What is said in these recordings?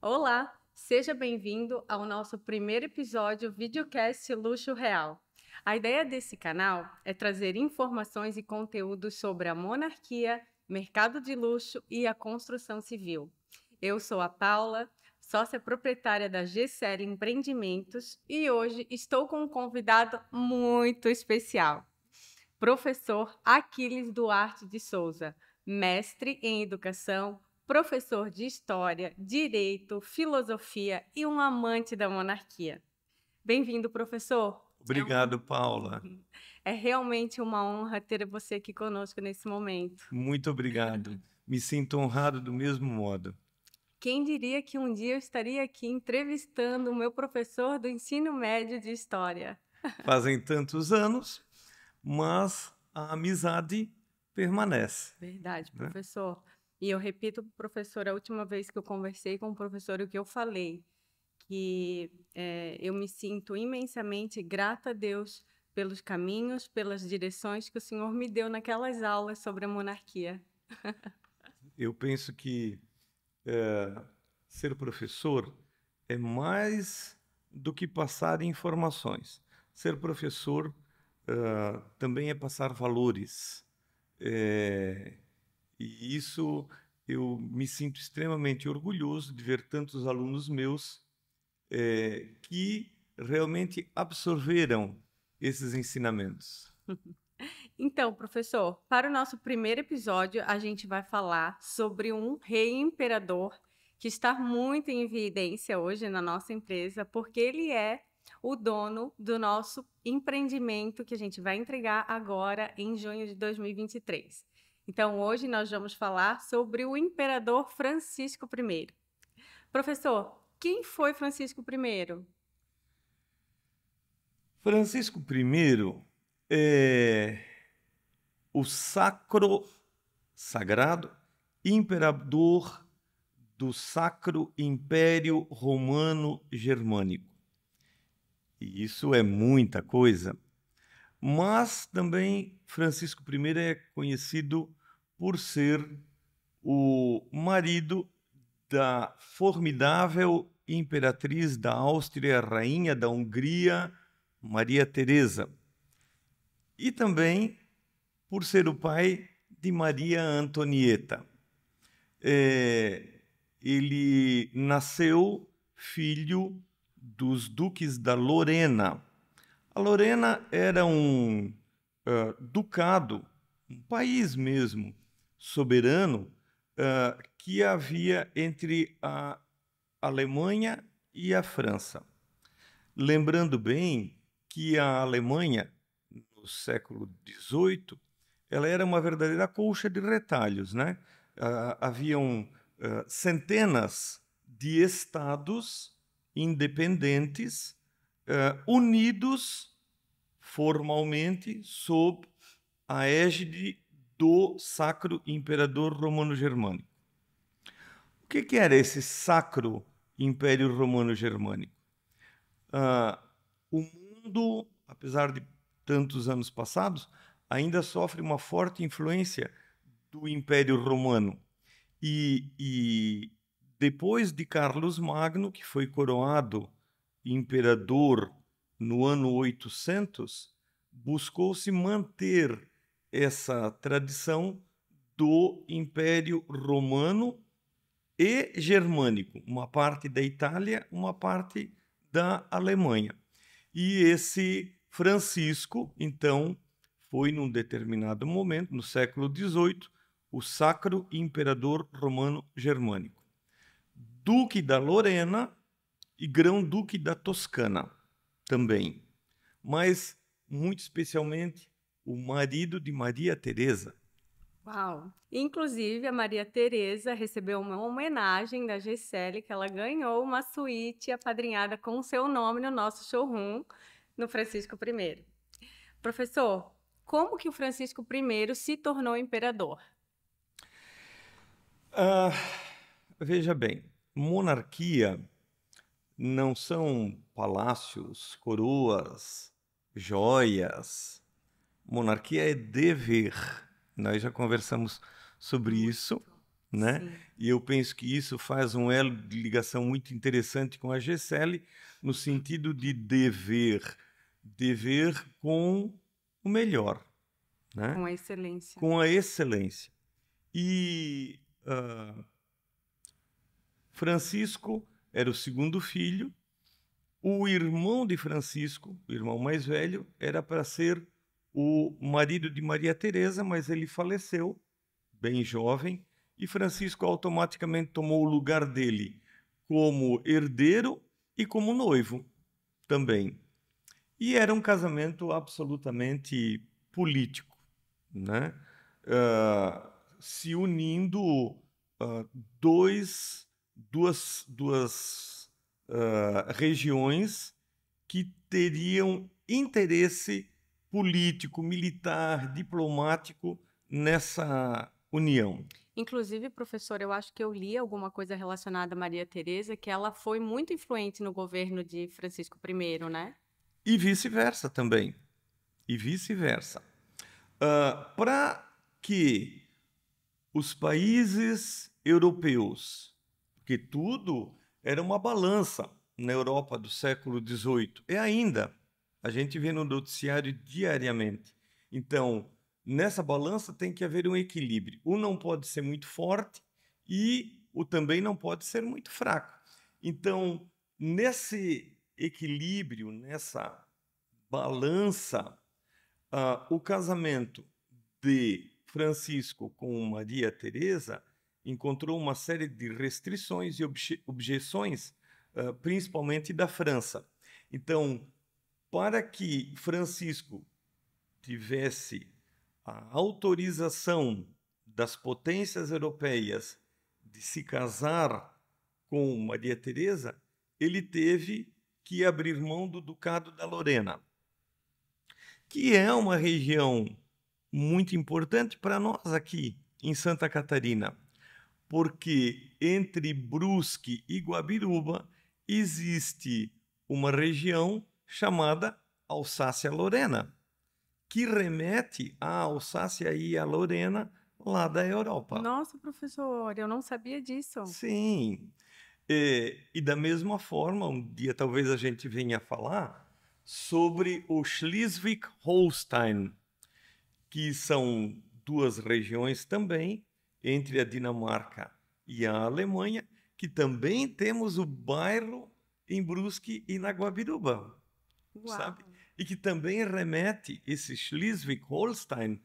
Olá, seja bem-vindo ao nosso primeiro episódio Videocast Luxo Real. A ideia desse canal é trazer informações e conteúdos sobre a monarquia, mercado de luxo e a construção civil. Eu sou a Paula, sócia proprietária da GCL Empreendimentos e hoje estou com um convidado muito especial, professor Aquiles Duarte de Souza, mestre em educação, professor de História, Direito, Filosofia e um amante da monarquia. Bem-vindo, professor. Obrigado, Paula. É realmente uma honra ter você aqui conosco nesse momento. Muito obrigado. Me sinto honrado do mesmo modo. Quem diria que um dia eu estaria aqui entrevistando o meu professor do ensino médio de História? Fazem tantos anos, mas a amizade permanece, Verdade, né? professor. E eu repito para o professor, a última vez que eu conversei com o professor, o que eu falei, que eu me sinto imensamente grata a Deus pelos caminhos, pelas direções que o Senhor me deu naquelas aulas sobre a monarquia. Eu penso que ser professor é mais do que passar informações. Ser professor também é passar valores. Eh, e isso eu me sinto extremamente orgulhoso de ver tantos alunos meus que realmente absorveram esses ensinamentos. Então, professor, para o nosso primeiro episódio, a gente vai falar sobre um rei imperador que está muito em evidência hoje na nossa empresa, porque ele é o dono do nosso empreendimento que a gente vai entregar agora em junho de 2023. Então, hoje nós vamos falar sobre o imperador Francisco I. Professor, quem foi Francisco I? Francisco I é o sagrado imperador do Sacro Império Romano Germânico. E isso é muita coisa. Mas também Francisco I é conhecido por ser o marido da formidável imperatriz da Áustria, rainha da Hungria, Maria Teresa. E também por ser o pai de Maria Antonieta. Ele nasceu filho dos duques da Lorena. A Lorena era um ducado, um país mesmo, soberano, que havia entre a Alemanha e a França. Lembrando bem que a Alemanha, no século XVIII, ela era uma verdadeira colcha de retalhos, né? Haviam centenas de estados independentes unidos formalmente sob a égide do Sacro Imperador Romano Germânico. O que era esse Sacro Império Romano Germânico? O mundo, apesar de tantos anos passados, ainda sofre uma forte influência do Império Romano. E depois de Carlos Magno, que foi coroado imperador no ano 800, buscou-se manter essa tradição do Império Romano e Germânico, uma parte da Itália, uma parte da Alemanha. E esse Francisco, então, foi num determinado momento, no século XVIII, o Sacro Imperador Romano Germânico, Duque da Lorena e Grão-Duque da Toscana também, mas muito especialmente o marido de Maria Teresa. Uau! Inclusive, a Maria Teresa recebeu uma homenagem da Gisele, que ela ganhou uma suíte apadrinhada com o seu nome no nosso showroom, no Francisco I. Professor, como que o Francisco I se tornou imperador? Ah, veja bem, monarquia não são palácios, coroas, joias. Monarquia é dever. Nós já conversamos sobre isso. né? Sim. E eu penso que isso faz um elo de ligação muito interessante com a GECEL, no sentido de dever com o melhor, né? Com a excelência. Com a excelência. E Francisco era o segundo filho. O irmão de Francisco, o irmão mais velho, era para ser o marido de Maria Teresa, mas ele faleceu bem jovem, e Francisco automaticamente tomou o lugar dele como herdeiro e como noivo também. E era um casamento absolutamente político, né? Se unindo ah, duas regiões que teriam interesse político, militar, diplomático nessa união. Inclusive, professor, eu acho que eu li alguma coisa relacionada a Maria Teresa, que ela foi muito influente no governo de Francisco I, né? E vice-versa também. E vice-versa. Para que os países europeus, porque tudo era uma balança na Europa do século XVIII, é ainda, a gente vê no noticiário diariamente. Então, nessa balança tem que haver um equilíbrio. Um não pode ser muito forte e o também não pode ser muito fraco. Então, nesse equilíbrio, nessa balança, o casamento de Francisco com Maria Teresa encontrou uma série de restrições e objeções, principalmente da França. Então, para que Francisco tivesse a autorização das potências europeias de se casar com Maria Teresa, ele teve que abrir mão do Ducado da Lorena, que é uma região muito importante para nós aqui em Santa Catarina, porque entre Brusque e Guabiruba existe uma região chamada Alsácia-Lorena, que remete à Alsácia e à Lorena lá da Europa. Nossa, professor, eu não sabia disso. Sim. E da mesma forma, um dia talvez a gente venha falar sobre o Schleswig-Holstein, que são duas regiões também, entre a Dinamarca e a Alemanha, que também temos o bairro em Brusque e na Guabiruba, Uau. sabe? E que também remete esse Schleswig-Holstein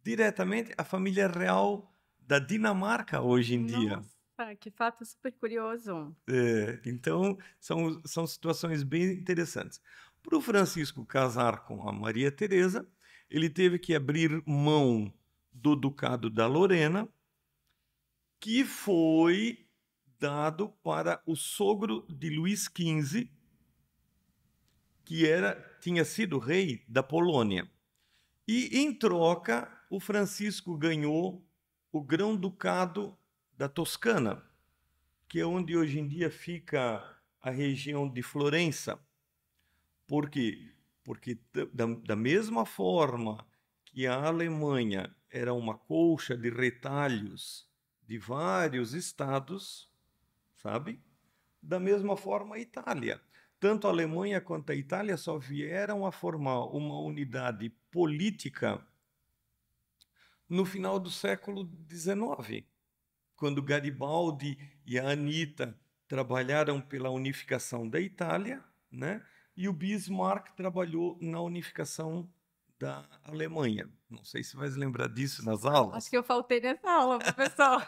diretamente à família real da Dinamarca hoje em dia. Nossa, que fato super curioso. Então, são situações bem interessantes. Para o Francisco casar com a Maria Teresa, ele teve que abrir mão do Ducado da Lorena, que foi dado para o sogro de Luís XV, que tinha sido rei da Polônia. E, em troca, o Francisco ganhou o Grão-Ducado da Toscana, que é onde hoje em dia fica a região de Florença. Por quê? Porque da mesma forma que a Alemanha era uma colcha de retalhos de vários estados, sabe? Da mesma forma a Itália. Tanto a Alemanha quanto a Itália só vieram a formar uma unidade política no final do século XIX, quando Garibaldi e a Anita trabalharam pela unificação da Itália, né? E o Bismarck trabalhou na unificação da Alemanha. Não sei se vai lembrar disso nas aulas. Acho que eu faltei nessa aula, professor.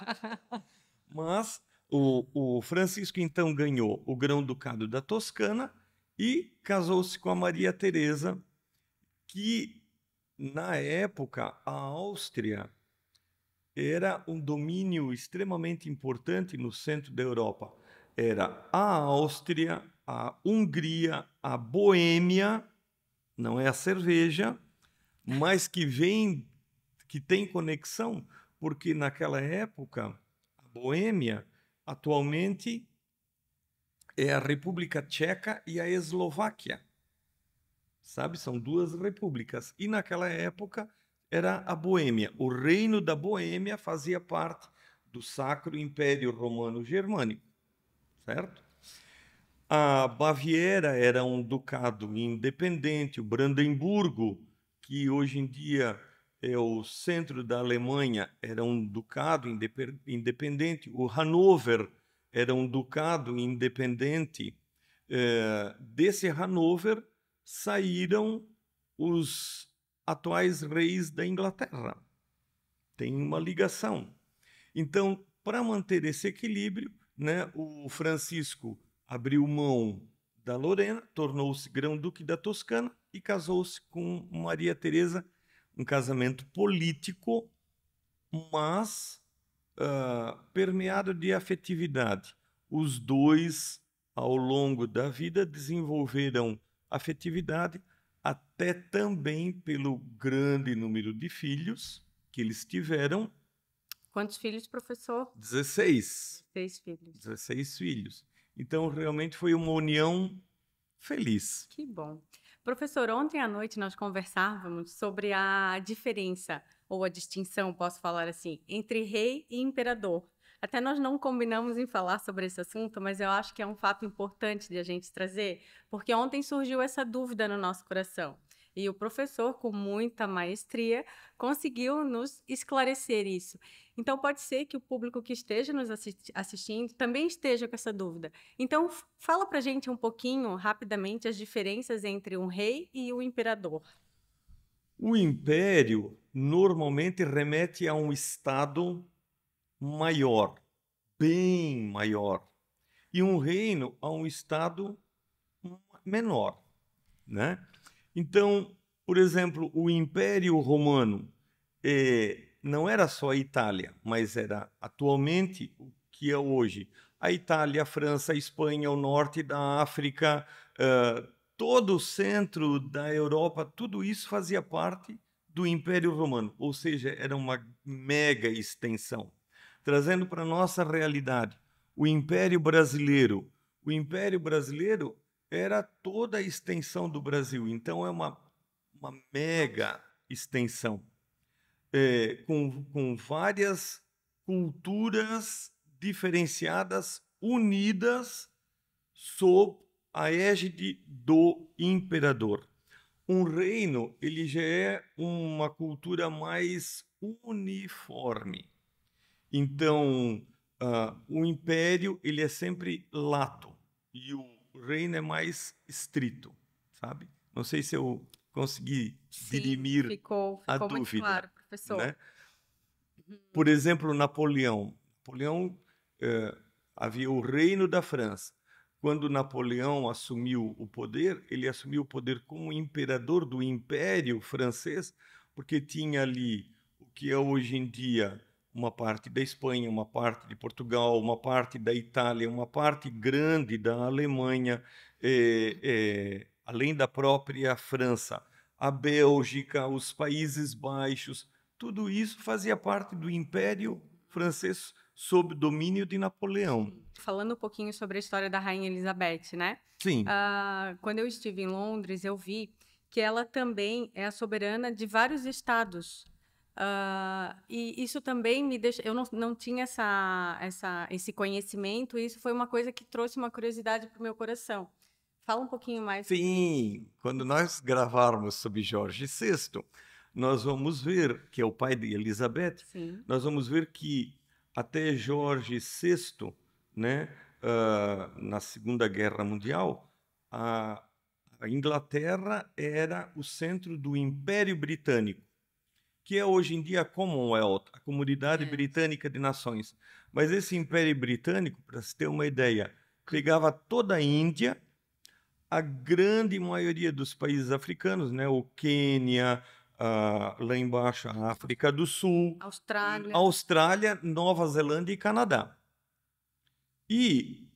Mas o Francisco então ganhou o Grão-Ducado da Toscana e casou-se com a Maria Teresa, que na época a Áustria era um domínio extremamente importante no centro da Europa. Era a Áustria, a Hungria, a Boêmia, não é a cerveja, mas que tem conexão, porque naquela época a Boêmia atualmente é a República Tcheca e a Eslováquia. Sabe? São duas repúblicas. E naquela época era a Boêmia. O reino da Boêmia fazia parte do Sacro Império Romano Germânico, certo? A Baviera era um ducado independente, o Brandemburgo, que hoje em dia é o centro da Alemanha, era um ducado independente, o Hanover era um ducado independente. Desse Hanover saíram os atuais reis da Inglaterra. Tem uma ligação. Então, para manter esse equilíbrio, né, o Francisco abriu mão da Lorena, tornou-se grão-duque da Toscana e casou-se com Maria Teresa, um casamento político, mas permeado de afetividade. Os dois, ao longo da vida, desenvolveram afetividade, até também pelo grande número de filhos que eles tiveram. Quantos filhos, professor? 16. 6 filhos. 16 filhos. Então, realmente foi uma união feliz. Que bom. Professor, ontem à noite nós conversávamos sobre a diferença, ou a distinção, posso falar assim, entre rei e imperador. Até nós não combinamos em falar sobre esse assunto, mas eu acho que é um fato importante de a gente trazer, porque ontem surgiu essa dúvida no nosso coração. E o professor, com muita maestria, conseguiu nos esclarecer isso. Então, pode ser que o público que esteja nos assistindo também esteja com essa dúvida. Então, fala para a gente um pouquinho, rapidamente, as diferenças entre um rei e um imperador. O império normalmente remete a um estado maior, bem maior, e um reino a um estado menor, né? Então, por exemplo, o Império Romano não era só a Itália, mas era atualmente o que é hoje a Itália, a França, a Espanha, o norte da África, todo o centro da Europa, tudo isso fazia parte do Império Romano, ou seja, era uma mega extensão. Trazendo para a nossa realidade, o Império Brasileiro. O Império Brasileiro era toda a extensão do Brasil, então é uma mega extensão, com várias culturas diferenciadas, unidas sob a égide do imperador. Um reino, ele já é uma cultura mais uniforme. Então, o império, ele é sempre lato e o reino é mais estrito, sabe? Não sei se eu consegui dirimir ficou a muito dúvida, claro, professor. né? Por exemplo, Napoleão. Napoleão, havia o Reino da França. Quando Napoleão assumiu o poder, ele assumiu o poder como imperador do Império Francês, porque tinha ali o que é hoje em dia uma parte da Espanha, uma parte de Portugal, uma parte da Itália, uma parte grande da Alemanha, além da própria França, a Bélgica, os Países Baixos, tudo isso fazia parte do Império Francês sob domínio de Napoleão. Falando um pouquinho sobre a história da Rainha Elizabeth, né? Sim. Quando eu estive em Londres, eu vi que ela também é a soberana de vários estados. E isso também me deixa... Eu não tinha esse conhecimento, e isso foi uma coisa que trouxe uma curiosidade para o meu coração. Fala um pouquinho mais. Sim, quando nós gravarmos sobre Jorge VI, nós vamos ver, que é o pai de Elizabeth, Sim. nós vamos ver que até Jorge VI, né, na Segunda Guerra Mundial, a Inglaterra era o centro do Império Britânico, que é hoje em dia a Commonwealth, a Comunidade Britânica de Nações. Mas esse Império Britânico, para se ter uma ideia, pegava toda a Índia, a grande maioria dos países africanos, né, o Quênia, lá embaixo a África do Sul, Austrália, Nova Zelândia e Canadá. E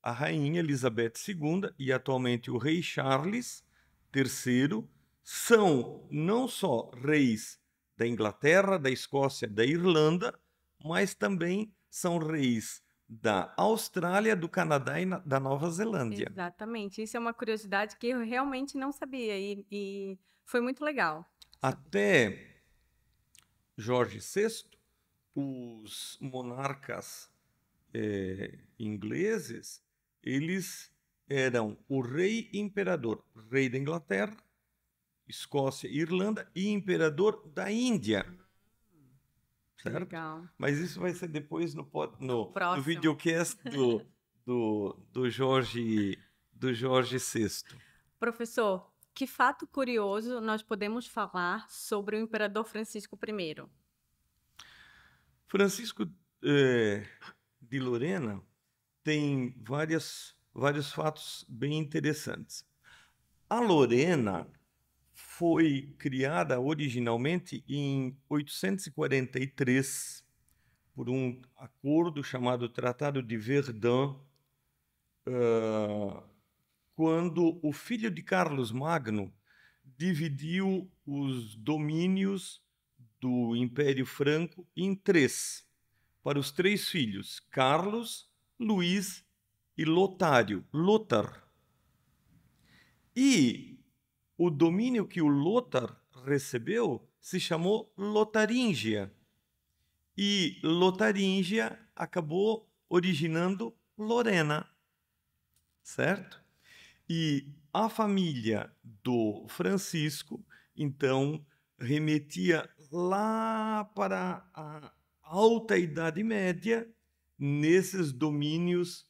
a rainha Elizabeth II e atualmente o rei Charles III são não só reis da Inglaterra, da Escócia, da Irlanda, mas também são reis da Austrália, do Canadá e da Nova Zelândia. Exatamente. Isso é uma curiosidade que eu realmente não sabia e foi muito legal. Até Jorge VI, os monarcas ingleses, eles eram o rei e imperador, rei da Inglaterra, Escócia e Irlanda e imperador da Índia, certo? Legal. Mas isso vai ser depois no Próximo. videocast do Jorge VI. Professor, que fato curioso nós podemos falar sobre o imperador Francisco I? Francisco de Lorena tem vários fatos bem interessantes. A Lorena foi criada originalmente em 843 por um acordo chamado Tratado de Verdun, quando o filho de Carlos Magno dividiu os domínios do Império Franco em três, para os três filhos, Carlos, Luís e Lothar. E o domínio que o Lothar recebeu se chamou Lotaríngia. E Lotaríngia acabou originando Lorena, certo? E a família do Francisco, então, remetia lá para a Alta Idade Média, nesses domínios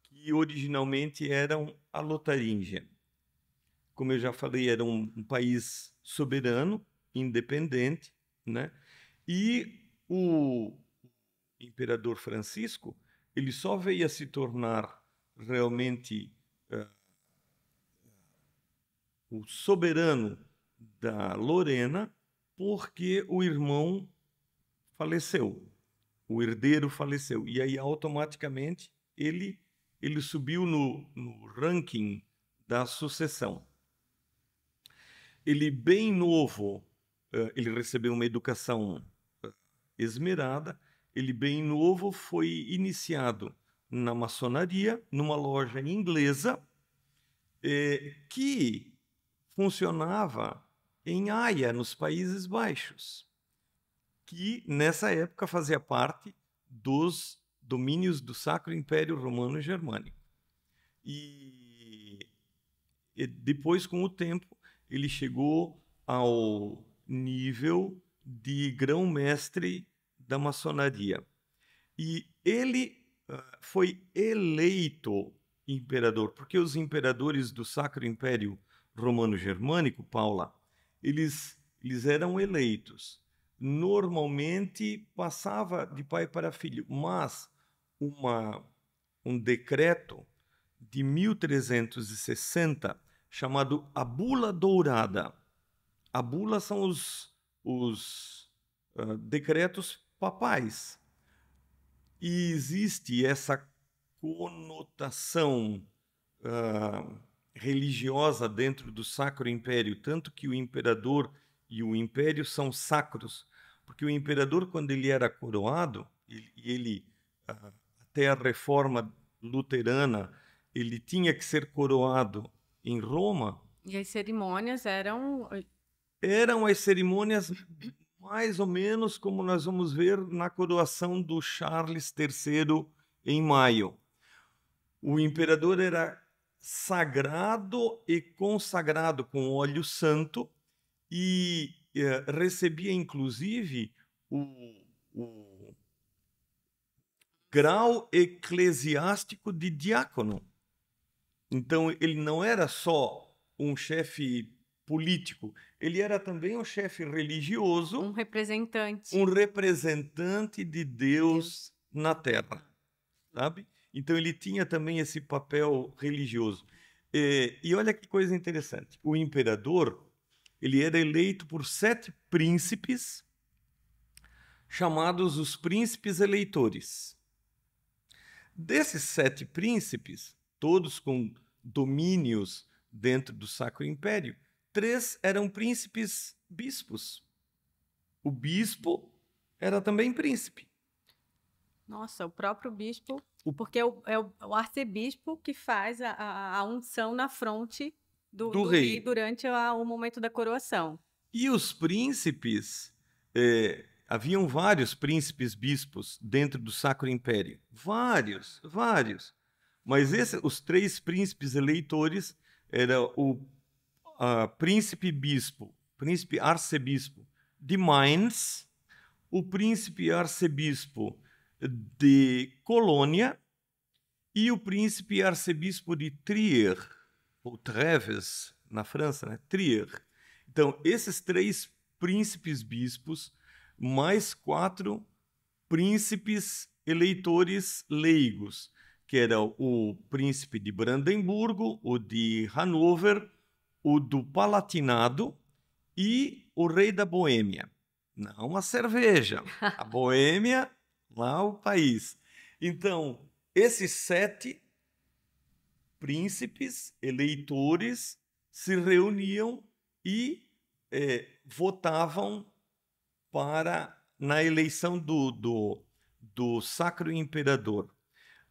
que originalmente eram a Lotaríngia. Como eu já falei, era um país soberano, independente, né? E o imperador Francisco, ele só veio a se tornar realmente o soberano da Lorena porque o irmão faleceu, o herdeiro faleceu. E aí, automaticamente, ele subiu no ranking da sucessão. Ele, bem novo, ele recebeu uma educação esmerada. Ele, bem novo, foi iniciado na maçonaria, numa loja inglesa, que funcionava em Haia, nos Países Baixos, que nessa época fazia parte dos domínios do Sacro Império Romano Germânico. E depois, com o tempo, ele chegou ao nível de grão-mestre da maçonaria. E ele foi eleito imperador, porque os imperadores do Sacro Império Romano Germânico, Paula, eles eram eleitos. Normalmente passava de pai para filho, mas um decreto de 1360 chamado a Bula Dourada. A bula são os decretos papais. E existe essa conotação religiosa dentro do Sacro Império, tanto que o imperador e o império são sacros, porque o imperador, quando ele era coroado, até a reforma luterana, ele tinha que ser coroado em Roma. E as cerimônias eram as cerimônias mais ou menos como nós vamos ver na coroação do Charles III em maio. O imperador era sagrado e consagrado com óleo santo e recebia, inclusive, o grau eclesiástico de diácono. Então, ele não era só um chefe político, ele era também um chefe religioso. Um representante. Um representante de Deus na Terra, sabe? Então, ele tinha também esse papel religioso. E olha que coisa interessante. O imperador, ele era eleito por 7 príncipes, chamados os príncipes eleitores. Desses 7 príncipes, todos com domínios dentro do Sacro Império, 3 eram príncipes bispos. O bispo era também príncipe. Nossa, o próprio bispo, porque é o arcebispo que faz a unção na fronte do rei durante o momento da coroação. E os príncipes, haviam vários príncipes bispos dentro do Sacro Império. Vários, vários. Mas os 3 príncipes eleitores eram o príncipe bispo, príncipe arcebispo de Mainz, o príncipe arcebispo de Colônia e o príncipe arcebispo de Trier, ou Treves, na França, né? Trier. Então, esses 3 príncipes bispos, mais 4 príncipes eleitores leigos, que era o príncipe de Brandemburgo, o de Hanover, o do Palatinado e o rei da Boêmia. Não a cerveja, a Boêmia, lá o país. Então, esses 7 príncipes eleitores se reuniam e votavam na eleição do Sacro Imperador.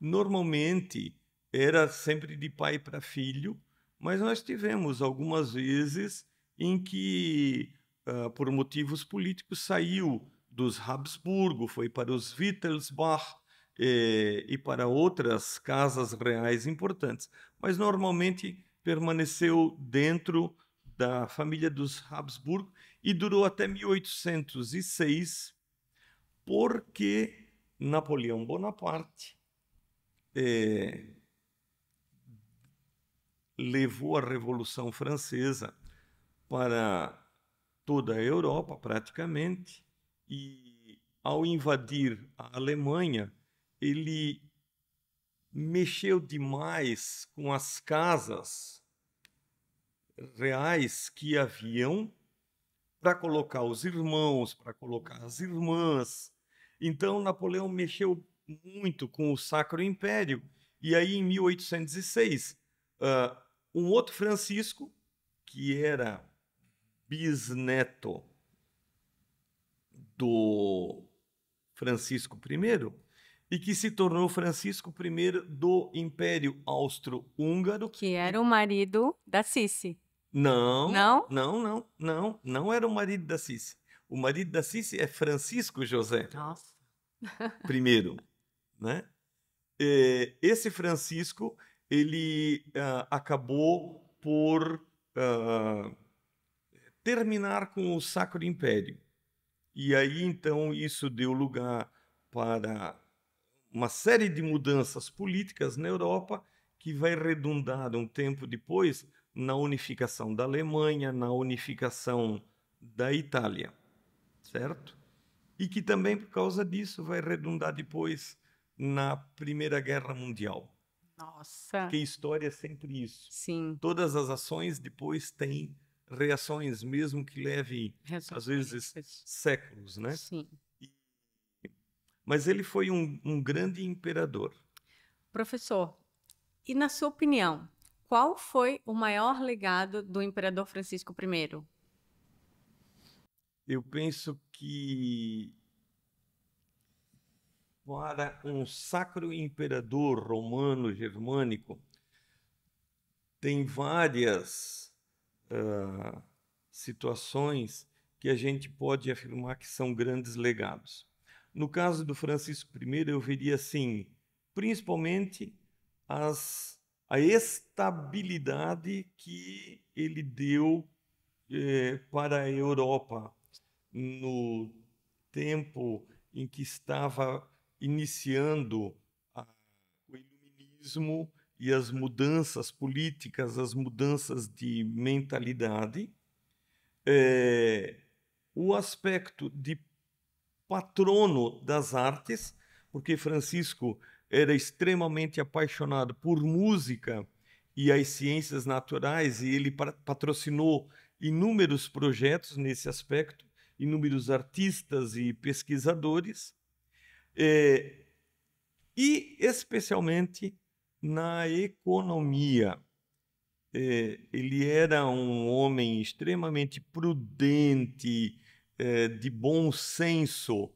Normalmente era sempre de pai para filho, mas nós tivemos algumas vezes em que, por motivos políticos, saiu dos Habsburgo, foi para os Wittelsbach e para outras casas reais importantes, mas normalmente permaneceu dentro da família dos Habsburgo e durou até 1806, porque Napoleão Bonaparte levou a Revolução Francesa para toda a Europa, praticamente, e ao invadir a Alemanha, ele mexeu demais com as casas reais que haviam para colocar os irmãos, para colocar as irmãs. Então, Napoleão mexeu muito com o Sacro Império. E aí, em 1806, um outro Francisco, que era bisneto do Francisco I, e que se tornou Francisco I do Império Austro-Húngaro. Que era o marido da Sissi. Não, Não? não era o marido da Sissi. O marido da Sissi é Francisco José Nossa. I, né? Esse Francisco, ele acabou por terminar com o Sacro Império. E aí, então, isso deu lugar para uma série de mudanças políticas na Europa que vai redundar um tempo depois na unificação da Alemanha, na unificação da Itália, certo? E que também, por causa disso, vai redundar depois na Primeira Guerra Mundial. Nossa. Porque a história é sempre isso. Sim. Todas as ações depois têm reações, mesmo que leve, às vezes, séculos, né? Sim. Mas ele foi um grande imperador. Professor, e na sua opinião, qual foi o maior legado do imperador Francisco I? Eu penso que para um sacro imperador romano germânico tem várias situações que a gente pode afirmar que são grandes legados. No caso do Francisco I, eu veria assim, principalmente a estabilidade que ele deu para a Europa no tempo em que estava iniciando o iluminismo e as mudanças políticas, as mudanças de mentalidade, o aspecto de patrono das artes, porque Francisco era extremamente apaixonado por música e as ciências naturais, e ele patrocinou inúmeros projetos nesse aspecto, inúmeros artistas e pesquisadores, e especialmente na economia. Ele era um homem extremamente prudente, de bom senso,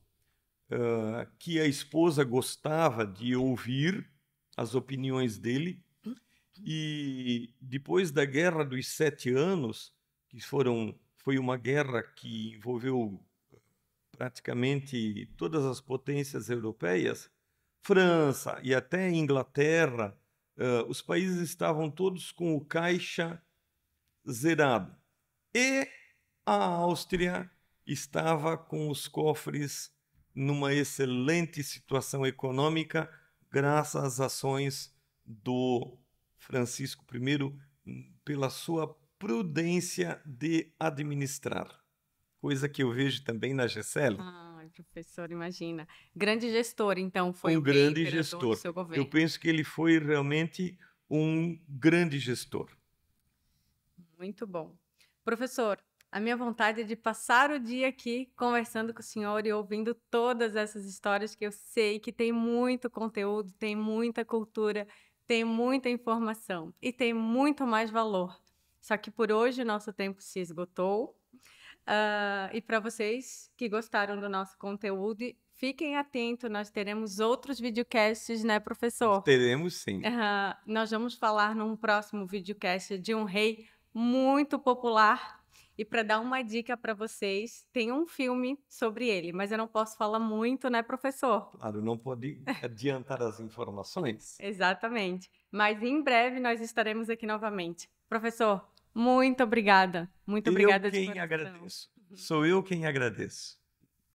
que a esposa gostava de ouvir as opiniões dele. E depois da Guerra dos 7 Anos, que foi uma guerra que envolveu praticamente todas as potências europeias, França e até Inglaterra, os países estavam todos com o caixa zerado. E a Áustria estava com os cofres numa excelente situação econômica, graças às ações do Francisco I, pela sua prudência de administrar, coisa que eu vejo também na Geisel. Ah, professor, imagina. Grande gestor, então, foi Um o rei grande imperador do gestor. seu Eu governo. penso que ele foi realmente um grande gestor. Muito bom. Professor, a minha vontade é de passar o dia aqui conversando com o senhor e ouvindo todas essas histórias que eu sei que tem muito conteúdo, tem muita cultura, tem muita informação e tem muito mais valor. Só que por hoje o nosso tempo se esgotou. E para vocês que gostaram do nosso conteúdo, fiquem atentos, nós teremos outros videocasts, né, professor? Teremos sim. Nós vamos falar num próximo videocast de um rei muito popular. E para dar uma dica para vocês, tem um filme sobre ele, mas eu não posso falar muito, né, professor? Claro, não pode adiantar as informações. Exatamente. Mas em breve nós estaremos aqui novamente. Professor, muito obrigada. Muito obrigada de Eu quem coração. agradeço. Sou eu quem agradeço.